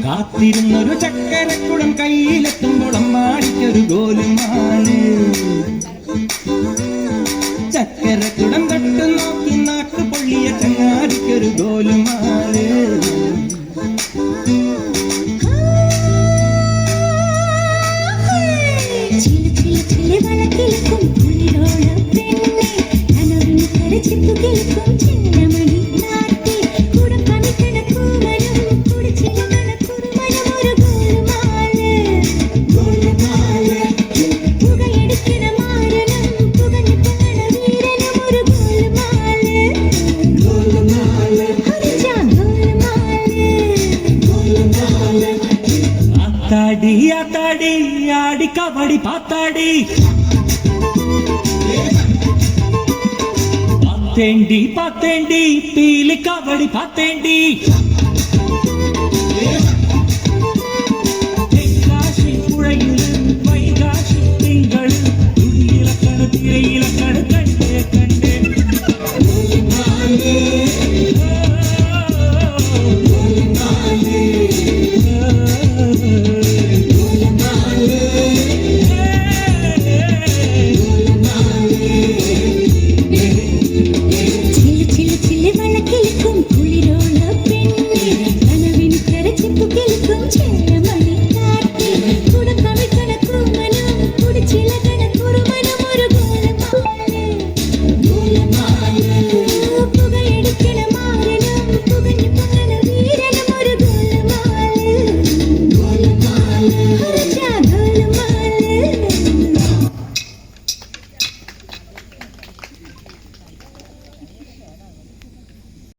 കാത്തിരുന്നൊരു ചക്കരക്കുടം കയ്യിലെത്തുമ്പോൾ അമ്മാടിക്കൊരു ഗോലുമാല്. ചക്കരക്കുടം തൊട്ട് നോക്കി നാക്ക് പൊള്ളിയ ചങ്ങാടിക്കൊരു ഗോലുമാല്. ആത്താടി ആത്താടി ആടി കബഡി പാത്താടി പാത്തേണ്ടി പാത്തേണ്ടി പീലി കബഡി പാത്തേണ്ടി.